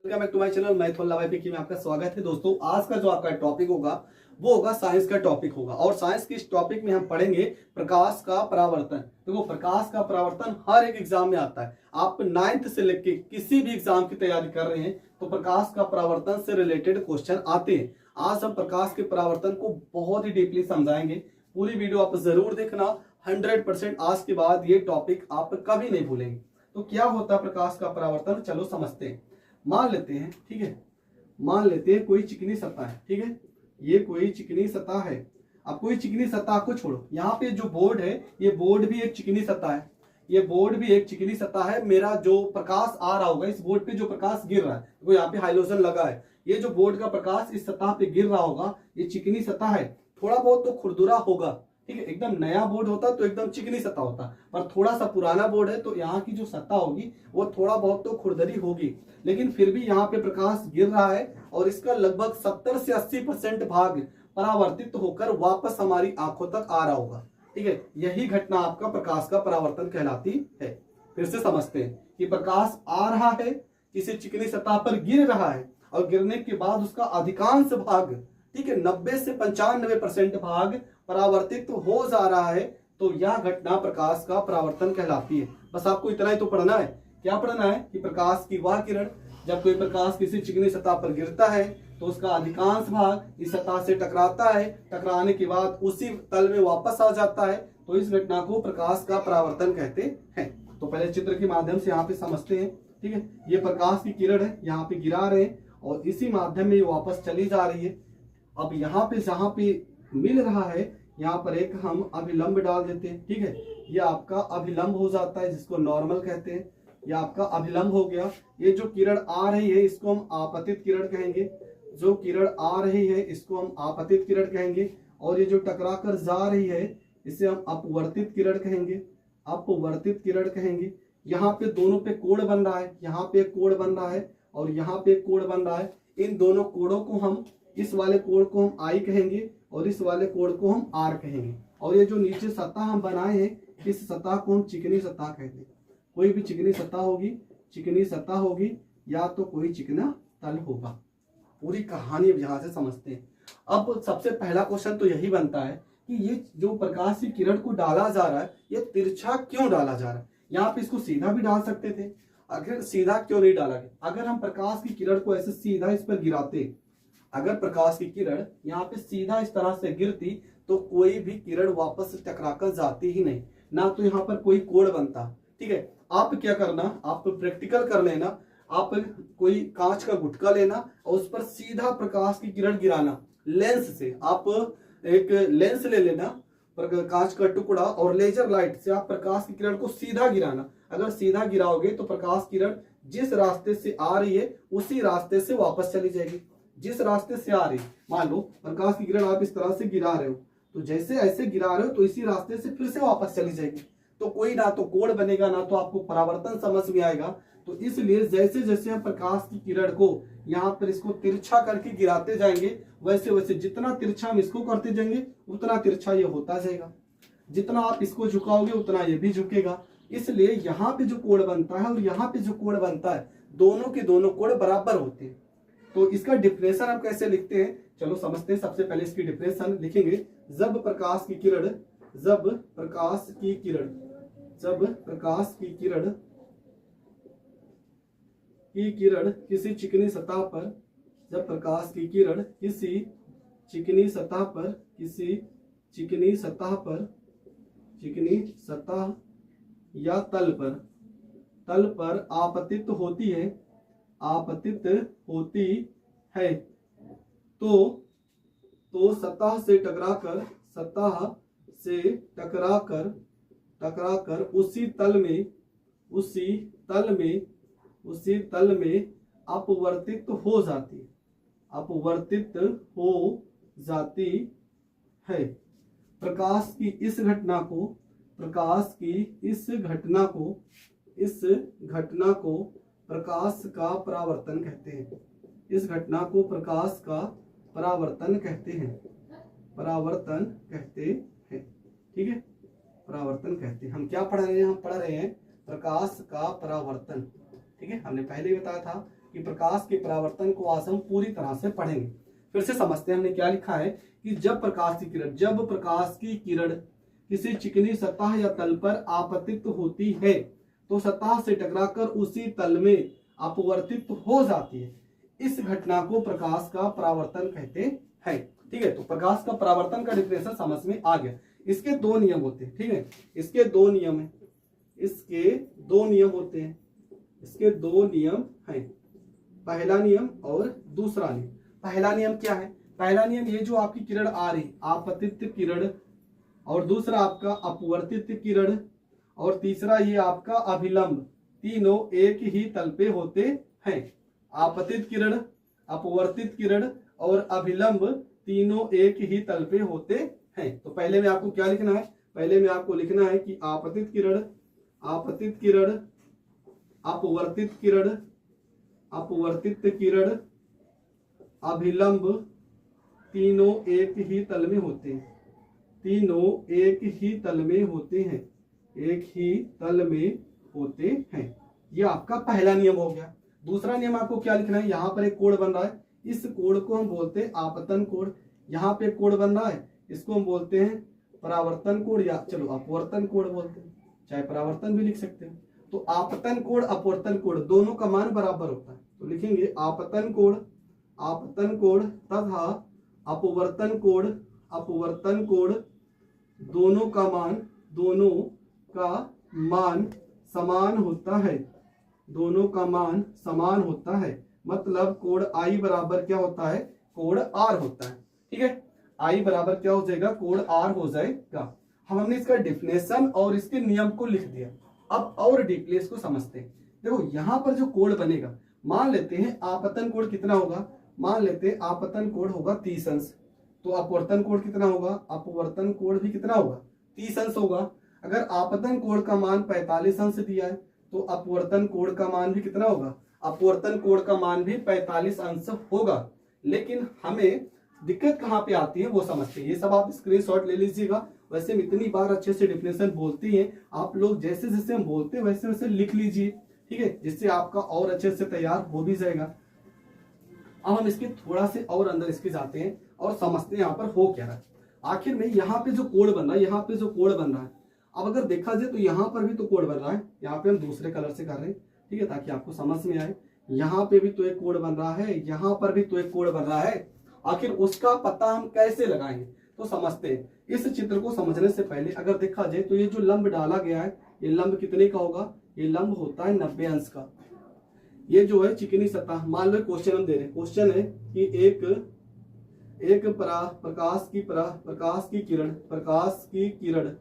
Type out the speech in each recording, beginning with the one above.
Welcome back to my channel math वाला भाई में आपका स्वागत है। दोस्तों आज का जो आपका टॉपिक होगा वो होगा साइंस का टॉपिक होगा और साइंस के इस टॉपिक में हम पढ़ेंगे प्रकाश का परावर्तन। देखो प्रकाश का परावर्तन हर एक एग्जाम में आता है। आप 9th से लेके किसी भी एग्जाम की तैयारी कर रहे हैं तो प्रकाश का परावर्तन से रिलेटेड क्वेश्चन आते हैं। आज हम प्रकाश के परावर्तन को बहुत ही डीपली समझाएंगे। पूरी वीडियो आप जरूर देखना। 100% आज के बाद ये टॉपिक आप कभी नहीं भूलेंगे। तो क्या होता है प्रकाश का परावर्तन, चलो समझते हैं। मान लेते हैं, ठीक है, मान लेते हैं कोई चिकनी सतह है, ठीक है, ये कोई चिकनी सतह है। अब कोई चिकनी सतह को छोड़ो, यहाँ पे जो बोर्ड है ये बोर्ड भी एक चिकनी सतह है, ये बोर्ड भी एक चिकनी सतह है। मेरा जो प्रकाश आ रहा होगा इस बोर्ड पे, जो प्रकाश गिर रहा है, देखो यहाँ पे हाइलोजन लगा है, ये जो बोर्ड का प्रकाश इस सतह पे गिर रहा होगा ये चिकनी सतह है। थोड़ा बहुत तो खुरदुरा होगा, ठीक है। एकदम नया बोर्ड होता तो एकदम चिकनी सतह होता, पर थोड़ा सा पुराना बोर्ड है तो यहाँ की जो सतह होगी वो थोड़ा बहुत तो खुरदरी होगी, लेकिन फिर भी यहाँ पे प्रकाश गिर रहा है और इसका लगभग 70 से 80% भाग परावर्तित होकर वापस हमारी आंखों तक आ रहा होगा, ठीक है। यही घटना आपका प्रकाश का परावर्तन कहलाती है। फिर से समझते हैं कि प्रकाश आ रहा है, किसी चिकनी सतह पर गिर रहा है और गिरने के बाद उसका अधिकांश भाग, ठीक है, 90 से 95% भाग परावर्तित हो जा रहा है, तो यह घटना प्रकाश का परावर्तन कहलाती है। बस आपको इतना ही तो पढ़ना है। क्या पढ़ना है कि प्रकाश की वह किरण, जब कोई प्रकाश किसी चिकनी सतह पर गिरता है तो उसका अधिकांश भाग इस सतह से टकराता है, टकराने के बाद उसी तल में वापस आ जाता है, तो इस घटना को प्रकाश का परावर्तन कहते हैं। तो पहले चित्र के माध्यम से यहाँ पे समझते हैं, ठीक है। ये प्रकाश की किरण है, यहाँ पे गिरा रहे हैं और इसी माध्यम में वापस चली जा रही है। अब यहाँ पे जहां पे मिल रहा है यहाँ पर एक हम अभिलंब डाल देते हैं, ठीक है। ये आपका अभिलंब हो जाता है, जिसको नॉर्मल कहते हैं। ये आपका अभिलंब हो गया। ये जो किरण आ रही है इसको हम आपतित किरण कहेंगे, जो किरण आ रही है इसको हम आपतित किरण कहेंगे, और ये जो टकरा कर जा रही है इसे हम अपवर्तित किरण कहेंगे, अपवर्तित किरण कहेंगे। यहाँ पे दोनों पे कोण बन रहा है, यहाँ पे कोण बन रहा है और यहाँ पे कोण बन रहा है। इन दोनों कोणों को हम, इस वाले कोण को हम आई कहेंगे और इस वाले कोण को हम आर कहेंगे। और ये जो नीचे सतह हम बनाए हैं इस सतह को हम चिकनी सतह कहते हैं। कोई भी चिकनी सतह होगी, चिकनी सतह होगी या तो कोई चिकना तल होगा। पूरी कहानी अब यहाँ से समझते हैं। अब सबसे पहला क्वेश्चन तो यही बनता है कि ये जो प्रकाश की किरण को डाला जा रहा है ये तिरछा क्यों डाला जा रहा है। यहाँ पे इसको सीधा भी डाल सकते थे, अगर सीधा क्यों नहीं डाला गया। अगर हम प्रकाश की किरण को ऐसे सीधा इस पर गिराते, अगर प्रकाश की किरण यहाँ पे सीधा इस तरह से गिरती तो कोई भी किरण वापस टकराकर जाती ही नहीं, ना तो यहाँ पर कोई कोण बनता, ठीक है। आप क्या करना, आप प्रैक्टिकल कर लेना, आप कोई कांच का गुटका लेना और उस पर सीधा प्रकाश की किरण गिराना लेंस से। आप एक लेंस ले लेना, कांच का टुकड़ा, और लेजर लाइट से आप प्रकाश की किरण को सीधा गिराना। अगर सीधा गिराओगे तो प्रकाश किरण जिस रास्ते से आ रही है उसी रास्ते से वापस चली जाएगी। जिस रास्ते से आ रही, मान लो प्रकाश की किरण आप इस तरह से गिरा रहे हो, तो जैसे ऐसे गिरा रहे हो तो इसी रास्ते से फिर से वापस चली जाएगी। तो कोई ना तो कोण बनेगा ना तो आपको परावर्तन समझ में आएगा। तो इसलिए जैसे जैसे हम प्रकाश की किरण को यहाँ पर इसको तिरछा करके गिराते जाएंगे, वैसे वैसे जितना तिरछा हम इसको करते जाएंगे उतना तिरछा ये होता जाएगा। जितना आप इसको झुकाओगे उतना ये भी झुकेगा। इसलिए यहाँ पे जो कोण बनता है और यहाँ पे जो कोण बनता है, दोनों के दोनों कोण बराबर होते हैं। तो इसका डिफरेंशन हम कैसे लिखते हैं, चलो समझते हैं। सबसे पहले इसकी डिफरेंशन लिखेंगे। जब प्रकाश की किरण, जब प्रकाश की किरण, जब प्रकाश की किरण किसी चिकनी सतह पर, जब प्रकाश की किरण किसी चिकनी सतह पर, किसी चिकनी सतह पर, चिकनी सतह या तल पर आपतित होती है, आपतित होती है, तो सतह से टकराकर, सतह से टकराकर उसी तल में अपवर्तित हो जाती, अपवर्तित हो जाती है। प्रकाश की इस घटना को, प्रकाश की इस घटना को, इस घटना को प्रकाश का परावर्तन कहते हैं। इस घटना को प्रकाश का परावर्तन कहते हैं, परावर्तन कहते हैं, ठीक है, परावर्तन कहते हैं। हम क्या पढ़ रहे हैं, हम पढ़ रहे हैं प्रकाश का परावर्तन, ठीक है। हमने पहले ही बताया था कि प्रकाश के परावर्तन को आज हम पूरी तरह से पढ़ेंगे। फिर से समझते हैं, हमने क्या लिखा है कि जब प्रकाश की किरण किसी चिकनी सतह या तल पर आपतित होती है तो सतह से टकराकर उसी तल में अपवर्तित हो जाती है। इस घटना को प्रकाश का परावर्तन कहते हैं। ठीक है, तो प्रकाश का परावर्तन का डिफिनेशन समझ में आ गया। इसके दो नियम होते हैं। ठीक है, इसके दो नियम है, इसके दो नियम होते हैं, इसके दो नियम हैं, पहला नियम और दूसरा नियम। पहला नियम क्या है? पहला नियम ये जो आपकी किरण आ रही आपतित किरण, और दूसरा आपका अपवर्तित किरण, और तीसरा ये आपका अभिलंब, तीनों एक ही तल पे होते हैं। आपतित किरण, अपवर्तित किरण और अभिलंब तीनों एक ही तल पे होते हैं। तो पहले में आपको क्या लिखना है? पहले में आपको लिखना है कि आपतित किरण, अपवर्तित किरण, अभिलंब तीनों एक ही तल में होते हैं, तीनों एक ही तल में होते हैं, एक ही तल में होते हैं। ये आपका पहला नियम हो गया। दूसरा नियम आपको क्या लिखना है? यहाँ पर एक कोण बन रहा है, इस कोण को हम बोलते हैं आपतन कोण। यहाँ पे कोण बन रहा है, इसको हम बोलते हैं परावर्तन कोण, या चलो अपवर्तन कोण बोलते हैं, चाहे परावर्तन भी लिख सकते हैं। तो आपतन कोण, अपवर्तन कोण दोनों का मान बराबर होता है। तो लिखेंगे आपतन कोण तथा अपवर्तन कोण दोनों का मान समान होता है, दोनों का मान समान होता है। मतलब कोण आई बराबर क्या होता है? कोण आर होता है। ठीक है, आई बराबर क्या हो जाएगा? कोण आर हो जाएगा। हमने इसका डिफिनेशन और इसके नियम को लिख दिया। अब और डीपली इसको समझते हैं। देखो यहाँ पर जो कोण बनेगा, मान लेते हैं आपतन कोण कितना होगा? मान लेते हैं आपतन कोण होगा 30 अंश। तो अपवर्तन कोण कितना होगा? अपवर्तन कोण भी कितना होगा? 30 अंश होगा। अगर आपतन कोण का मान 45 अंश दिया है तो अपवर्तन कोण का मान भी कितना होगा? अपवर्तन कोण का मान भी 45 अंश होगा। लेकिन हमें दिक्कत कहाँ पे आती है वो समझते हैं। ये सब आप स्क्रीनशॉट ले लीजिएगा। वैसे हम इतनी बार अच्छे से डिफिनेशन बोलते हैं, आप लोग जैसे जैसे हम बोलते हैं वैसे वैसे लिख लीजिए। ठीक है, जिससे आपका और अच्छे से तैयार हो भी जाएगा। अब हम इसके थोड़ा से और अंदर इसके जाते हैं और समझते हैं यहाँ पर हो क्या रहा है। आखिर में यहाँ पे जो कोण बन रहा है, यहाँ पे जो कोण बन रहा है, अब अगर देखा जाए तो यहाँ पर भी तो कोण बन रहा है। यहाँ पे हम दूसरे कलर से कर रहे हैं, ठीक है, ताकि आपको समझ में आए। यहाँ पे भी तो एक कोण बन रहा है, यहाँ पर भी तो एक कोण बन रहा है। आखिर उसका पता हम कैसे लगाएंगे? तो समझते हैं। इस चित्र को समझने से पहले अगर देखा जाए तो ये जो लंब डाला गया है, ये लंब कितने का होगा? ये लंब होता है 90 अंश का। ये जो है चिकनी सतह, मान लो क्वेश्चन हम दे रहे हैं। क्वेश्चन है कि एक प्रकाश की किरण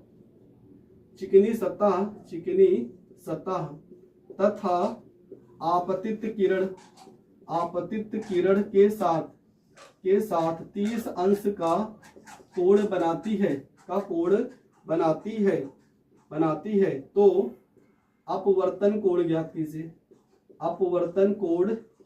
चिकनी सतह तथा आपतित किरण के साथ 30 अंश का कोण बनाती है तो अपवर्तन कोण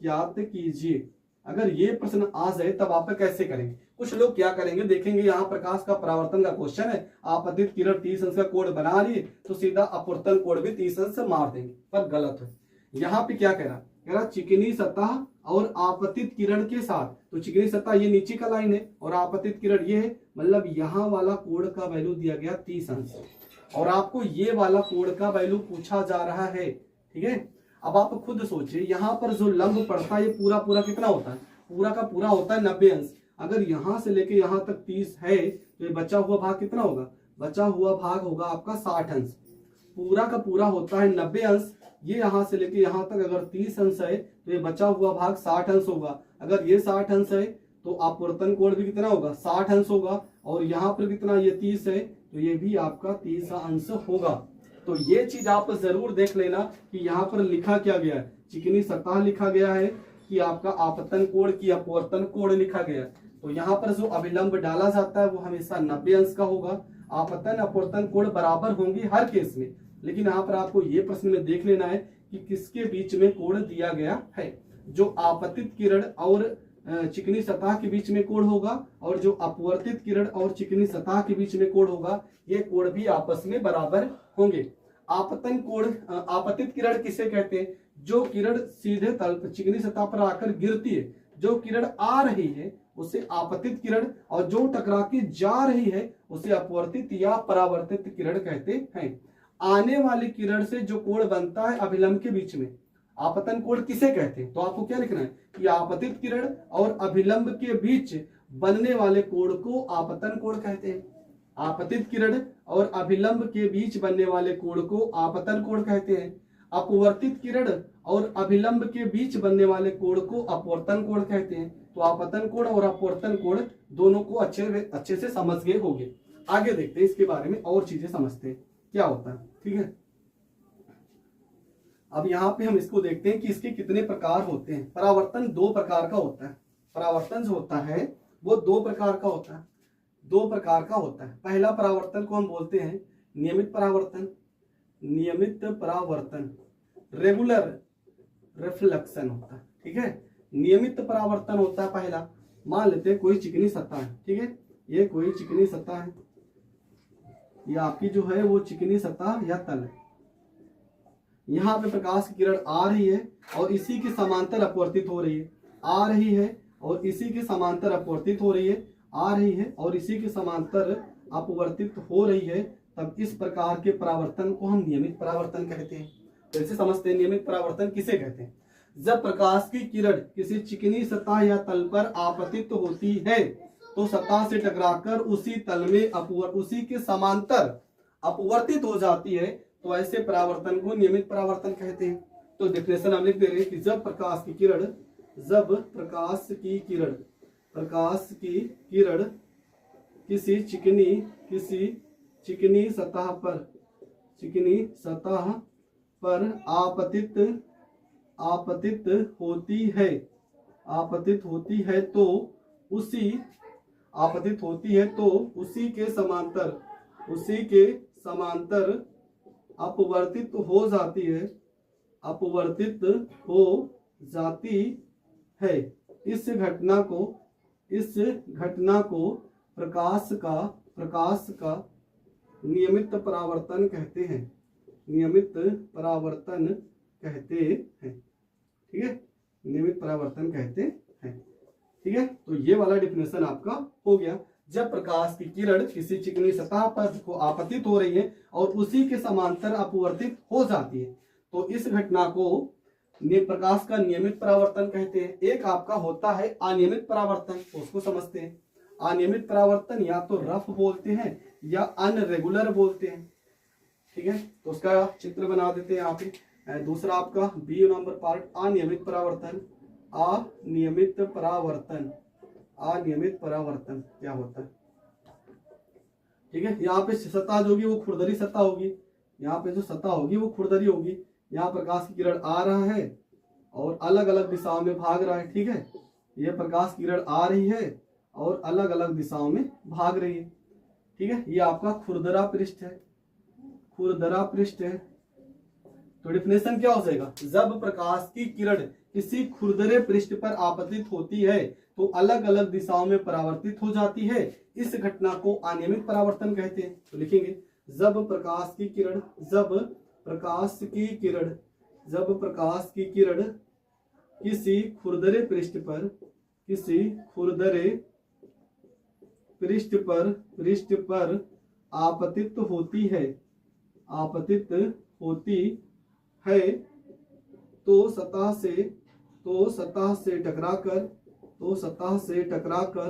ज्ञात कीजिए। अगर ये प्रश्न आ जाए तब आप कैसे करेंगे? कुछ लोग क्या करेंगे, देखेंगे यहाँ प्रकाश का परावर्तन का क्वेश्चन है, आपतित किरण 30 अंश का कोण बना रही है तो सीधा अपवर्तन कोण भी 30 अंश से मार देंगे, पर गलत है। यहाँ पे क्या कह रहा चिकनी सतह और आपतित किरण के साथ। तो चिकनी सतह ये नीचे का लाइन है और आपतित किरण ये है, मतलब यहाँ वाला कोण का वैल्यू दिया गया 30 अंश और आपको ये वाला कोण का वैल्यू पूछा जा रहा है। ठीक है, अब आप खुद सोचिए, यहाँ पर जो लंब पड़ता है ये पूरा कितना होता है? पूरा का पूरा होता है 90 अंश। अगर यहाँ से लेके यहाँ तक 30 है तो ये बचा हुआ भाग कितना होगा? बचा हुआ भाग होगा आपका 60 अंश। पूरा का पूरा होता है 90 अंश। ये यहाँ से लेके यहाँ तक अगर 30 अंश है तो ये बचा हुआ भाग 60 अंश होगा। अगर ये 60 अंश है तो अपवर्तन कोण भी कितना होगा? 60 अंश होगा। और यहाँ पर कितना? ये 30 है तो ये भी आपका 30 अंश होगा। तो ये चीज आप जरूर देख लेना कि यहाँ पर लिखा क्या गया है। चिकनी सतह लिखा गया है कि आपका आपतन कोण की अपवर्तन कोण लिखा गया है। तो यहाँ पर जो अभिलंब डाला जाता है वो हमेशा 90 अंश का होगा। आपतन अपवर्तन कोण बराबर होंगे हर केस में, लेकिन यहाँ पर आपको ये प्रश्न में देख लेना है कि किसके बीच में कोण दिया गया है। जो आपतित किरण और चिकनी सतह के बीच में कोण होगा और जो अपवर्तित किरण और चिकनी सतह के बीच में कोण होगा, ये कोण भी आपस में बराबर होंगे। आपतन कोण, आपतित किरण किसे कहते हैं? जो किरण सीधे तल पर चिकनी सतह पर आकर गिरती है, जो किरण आ रही है उसे आपतित किरण, और जो टकरा के जा रही है उसे अपवर्तित या परावर्तित किरण कहते हैं। आने वाली किरण से जो कोण बनता है अभिलंब के बीच में, आपतन कोण किसे कहते हैं? तो आपको क्या लिखना है कि आपतित किरण और अभिलंब के बीच बनने वाले कोण को आपतन कोण कहते हैं। आपतित किरण और अभिलंब के बीच बनने वाले कोण को आपतन कोण कहते हैं। अपवर्तित किरण और अभिलंब के बीच बनने वाले कोण को अपवर्तन कोण कहते हैं। तो आपतन कोण और अपवर्तन कोण दोनों को अच्छे से समझ गए होंगे। आगे देखते हैं इसके बारे में और चीजें समझते हैं क्या होता है। ठीक है, अब यहाँ पे हम इसको देखते हैं कि इसके कितने प्रकार होते हैं। परावर्तन दो प्रकार का होता है। परावर्तन जो होता है वो दो प्रकार का होता है, दो प्रकार का होता है। पहला परावर्तन को हम बोलते हैं नियमित परावर्तन। नियमित परावर्तन रेगुलर रिफ्लेक्शन होता है। ठीक है, नियमित परावर्तन होता है पहला। मान लेते हैं कोई चिकनी सतह है, ठीक है, ये कोई चिकनी सतह है, ये आपकी जो है वो चिकनी सतह या तल है। यहाँ पे प्रकाश की किरण आ रही है और इसी के समांतर अपवर्तित हो रही है, आ रही है और इसी के समांतर अपवर्तित हो रही है, आ रही है और इसी के समांतर अपवर्तित हो रही है। तब इस प्रकार के परावर्तन को हम नियमित परावर्तन कहते हैं। तो इसे समझते हैं नियमित परावर्तन किसे कहते हैं। जब प्रकाश की किरण किसी चिकनी सतह या तल पर आपतित होती है तो सतह से टकराकर उसी तल में उसी के समांतर अपवर्तित हो जाती है, तो ऐसे परावर्तन को नियमित परावर्तन कहते हैं। तो डेफिनेशन हम लिख दे रहे हैं कि जब प्रकाश की किरण किसी चिकनी सतह पर आपतित होती है तो उसी के समांतर अपवर्तित हो जाती है। इस घटना को प्रकाश का नियमित परावर्तन कहते हैं। नियमित परावर्तन कहते हैं। ठीक है, नियमित परावर्तन कहते हैं। ठीक है, तो ये वाला डिफिनेशन आपका हो गया। जब प्रकाश की किरण किसी चिकनी सतह पर को आपतित हो रही है और उसी के समांतर अपवर्तित हो जाती है तो इस घटना को प्रकाश का नियमित परावर्तन कहते हैं। एक आपका होता है अनियमित परावर्तन, उसको समझते हैं। अनियमित परावर्तन या तो रफ बोलते हैं या अनरेगुलर बोलते हैं। ठीक है, तो उसका चित्र बना देते हैं यहाँ पे। दूसरा आपका बी नंबर पार्ट अनियमित परावर्तन। अनियमित परावर्तन क्या होता है? ठीक है, यहाँ पे सतह जो होगी वो खुरदरी सतह होगी। यहाँ पे जो सतह होगी वो खुरदरी होगी। यहाँ प्रकाश की किरण आ रहा है और अलग अलग दिशाओं में भाग रहा है। ठीक है, ये प्रकाश की किरण आ रही है और अलग अलग दिशाओं में भाग रही है। ठीक है, ये आपका खुरदरा पृष्ठ है। खुरदरा पृष्ठ है। तो डिफिनेशन क्या हो जाएगा? जब प्रकाश की किरण किसी खुरदरे पृष्ठ पर आपतित होती है तो अलग अलग दिशाओं में परावर्तित हो जाती है। इस घटना को अनियमित परावर्तन कहते हैं। तो लिखेंगे जब प्रकाश की किरण किसी खुरदरे पृष्ठ पर आपतित होती है तो सतह से टकराकर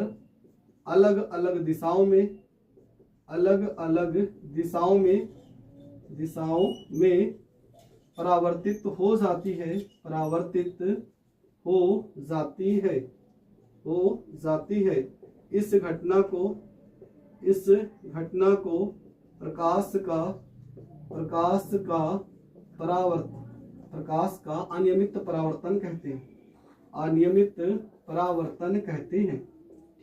अलग अलग दिशाओं में परावर्तित हो जाती है। इस घटना को प्रकाश का अनियमित परावर्तन कहते हैं। अनियमित परावर्तन कहते हैं।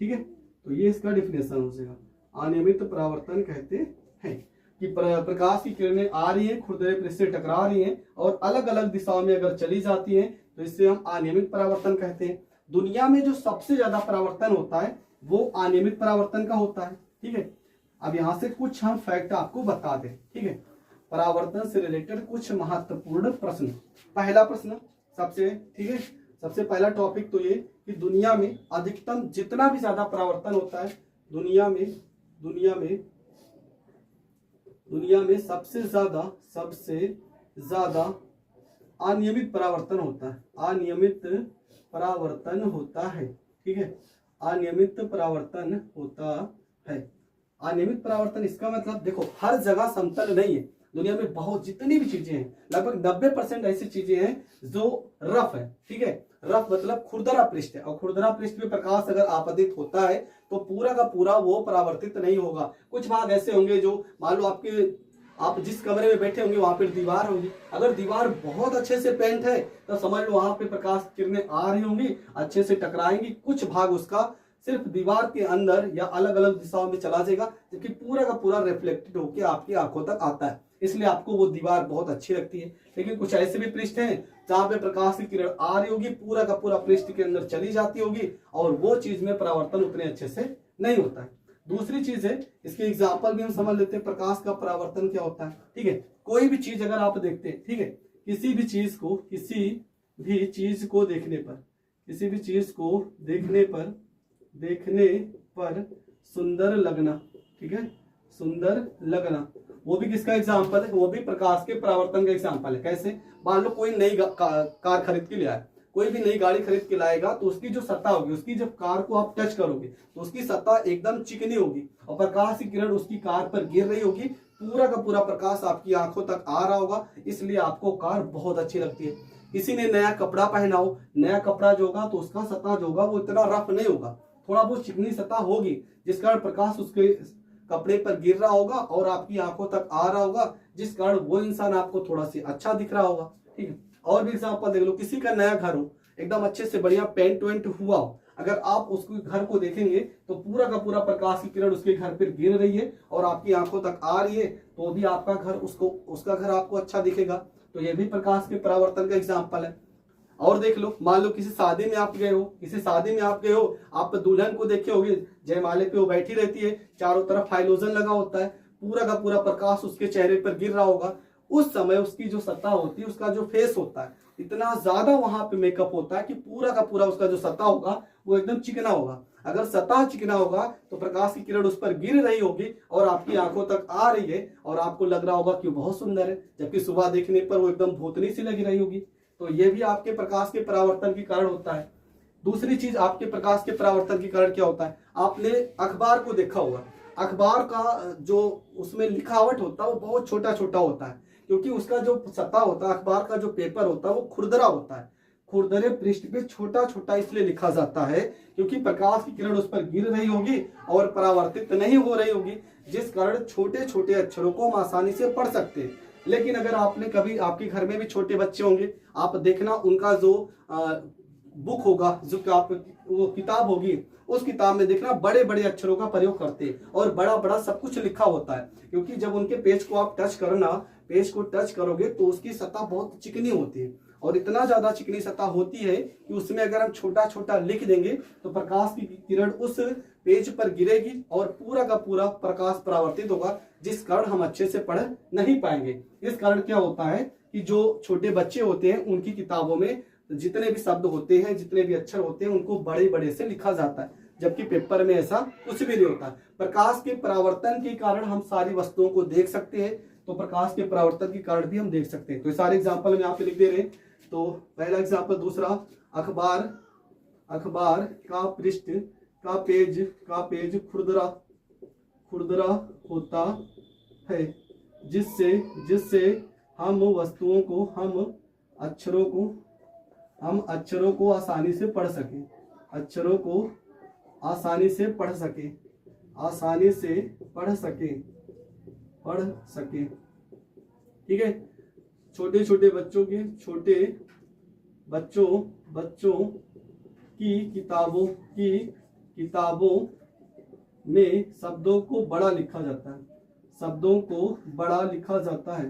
ठीक है, तो ये इसका डिफिनेशन हो जाएगा। अनियमित परावर्तन कहते हैं कि प्रकाश की किरणें आ रही हैं, खुरदरे पृष्ठ से टकरा रही हैं और अलग अलग दिशाओं में अगर चली जाती हैं तो इससे हम अनियमित परावर्तन कहते हैं। दुनिया में जो सबसे ज्यादा परावर्तन होता है वो अनियमित परावर्तन का होता है। ठीक है, अब यहाँ से कुछ हम फैक्ट आपको बता दें। ठीक है, परावर्तन से रिलेटेड कुछ महत्वपूर्ण प्रश्न। पहला प्रश्न सबसे, ठीक है, सबसे पहला टॉपिक तो ये कि दुनिया में अधिकतम जितना भी ज्यादा परावर्तन होता है, दुनिया में सबसे ज्यादा अनियमित परावर्तन होता है, अनियमित परावर्तन होता है, ठीक है, अनियमित परावर्तन होता है। अनियमित परावर्तन इसका मतलब देखो हर जगह समतल नहीं है। दुनिया में बहुत जितनी भी चीजें हैं लगभग 90% ऐसी चीजें हैं जो रफ है, ठीक है। रफ मतलब खुरदरा पृष्ठ है, और खुरदरा पृष्ठ पे प्रकाश अगर आपतित होता है तो पूरा का पूरा वो परावर्तित नहीं होगा। कुछ भाग ऐसे होंगे जो मान लो आप जिस कमरे में बैठे होंगे वहां पर दीवार होगी, अगर दीवार बहुत अच्छे से पेंट है तो समझ लो वहां पे प्रकाश किरणें आ रही होंगी, अच्छे से टकराएंगी। कुछ भाग उसका सिर्फ दीवार के अंदर या अलग अलग दिशाओं में चला जाएगा, जबकि पूरा का पूरा रिफ्लेक्टेड होकर आपकी आंखों तक आता है, इसलिए आपको वो दीवार बहुत अच्छी लगती है। लेकिन कुछ ऐसे भी पृष्ठ हैं जहां पे प्रकाश की किरण आ रही होगी, पूरा का पूरा पृष्ठ के अंदर चली जाती होगी, और वो चीज में परावर्तन उतने अच्छे से नहीं होता है। दूसरी चीज है, इसके एग्जाम्पल भी हम समझ लेते हैं, प्रकाश का परावर्तन क्या होता है, ठीक है। कोई भी चीज अगर आप देखते हैं, ठीक है, किसी भी चीज को देखने पर सुंदर लगना, ठीक है, सुंदर लगना, वो भी किसका एग्जाम्पल है, वो भी प्रकाश के परावर्तन का एग्जाम्पल है। कैसे, मान लो कोई नई कार खरीद के ले आए, कोई भी नई गाड़ी खरीद के लाएगा तो उसकी जो सतह होगी, उसकी जब कार को आप टच करोगे तो उसकी सतह एकदम चिकनी होगी, और प्रकाश की किरण उसकी कार पर गिर रही होगी, पूरा का पूरा प्रकाश आपकी आंखों तक आ रहा होगा, इसलिए आपको कार बहुत अच्छी लगती है। किसी ने नया कपड़ा पहना हो, नया कपड़ा जो होगा तो उसका सतह जो होगा वो इतना रफ नहीं होगा, थोड़ा बहुत चिकनी सतह होगी, जिस कारण प्रकाश उसके कपड़े पर गिर रहा होगा और आपकी आंखों तक आ रहा होगा, जिस कारण वो इंसान आपको थोड़ा सी अच्छा दिख रहा होगा, ठीक है। और भी एग्जाम्पल देख लो, किसी का नया घर हो, एकदम अच्छे से बढ़िया पेंट वेंट हुआ हो, अगर आप उसके घर को देखेंगे तो पूरा का पूरा प्रकाश की किरण उसके घर पर गिर रही है और आपकी आंखों तक आ रही है, तो भी आपका घर उसका घर आपको अच्छा दिखेगा। तो ये भी प्रकाश के परावर्तन का एग्जाम्पल है। और देख लो, मान लो किसी शादी में आप गए हो, आप दुल्हन को देखे होगे, जयमाले पे वो बैठी रहती है, चारों तरफ हाइलोजन लगा होता है, पूरा का पूरा प्रकाश उसके चेहरे पर गिर रहा होगा, उस समय उसकी जो सतह होती है, उसका जो फेस होता है, इतना ज्यादा वहां पे मेकअप होता है कि पूरा का पूरा उसका जो सतह होगा वो एकदम चिकना होगा। अगर सतह चिकना होगा तो प्रकाश की किरण उस पर गिर रही होगी और आपकी आंखों तक आ रही है, और आपको लग रहा होगा कि बहुत सुंदर है, जबकि सुबह देखने पर वो एकदम भूतनी सी लग रही होगी। तो ये भी आपके प्रकाश के परावर्तन के कारण होता है। दूसरी चीज, आपके प्रकाश के परावर्तन के कारण क्या होता है, आपने अखबार को देखा होगा, अखबार का जो उसमें लिखावट होता है वो बहुत छोटा छोटा होता है, क्योंकि उसका जो सतह होता है, अखबार का जो पेपर होता है वो खुरदरा होता है, खुरदरे पृष्ठ पे छोटा छोटा इसलिए लिखा जाता है क्योंकि प्रकाश की किरण उस पर गिर रही होगी और परावर्तित नहीं हो रही होगी, जिस कारण छोटे छोटे अक्षरों को हम आसानी से पढ़ सकते हैं। लेकिन अगर आपने कभी, आपके घर में भी छोटे बच्चे होंगे, आप देखना उनका जो बुक होगा, जो वो किताब होगी, उस किताब में देखना बड़े बड़े अक्षरों का प्रयोग करते हैं और बड़ा बड़ा सब कुछ लिखा होता है, क्योंकि जब उनके पेज को आप पेज को टच करोगे तो उसकी सतह बहुत चिकनी होती है, और इतना ज्यादा चिकनी सतह होती है कि उसमें अगर हम छोटा छोटा लिख देंगे तो प्रकाश की किरण उस पेज पर गिरेगी और पूरा का पूरा प्रकाश परावर्तित होगा, जिस कारण हम अच्छे से पढ़ नहीं पाएंगे। इस कारण क्या होता है कि जो छोटे बच्चे होते हैं उनकी किताबों में जितने भी शब्द होते हैं, जितने भी अक्षर होते हैं, उनको बड़े बड़े से लिखा जाता है, जबकि पेपर में ऐसा कुछ भी नहीं होता। प्रकाश के परावर्तन के कारण हम सारी वस्तुओं को देख सकते हैं, तो प्रकाश के परावर्तन के कारण भी हम देख सकते हैं। तो ये सारे एग्जाम्पल हम यहाँ पे लिख दे रहे हैं। तो पहला एग्जाम्पल, दूसरा, अखबार का पृष्ठ का पेज खुरदरा होता है, जिससे हम वस्तुओं को, हम अक्षरों को आसानी से पढ़ सकें, पढ़ सके, ठीक है। छोटे छोटे बच्चों की किताबों में शब्दों को बड़ा लिखा जाता है,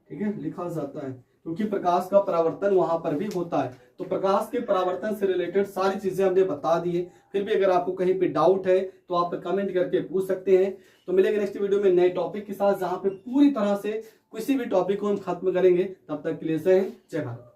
ठीक है, लिखा जाता है। क्योंकि प्रकाश का परावर्तन वहां पर भी होता है। तो प्रकाश के परावर्तन से रिलेटेड सारी चीजें हमने बता दी है। फिर भी अगर आपको कहीं पे डाउट है तो आप कमेंट करके पूछ सकते हैं। तो मिलेंगे नेक्स्ट वीडियो में नए टॉपिक के साथ, जहां पे पूरी तरह से किसी भी टॉपिक को हम खत्म करेंगे। तब तक के लिए जय हिंद, जय भारत।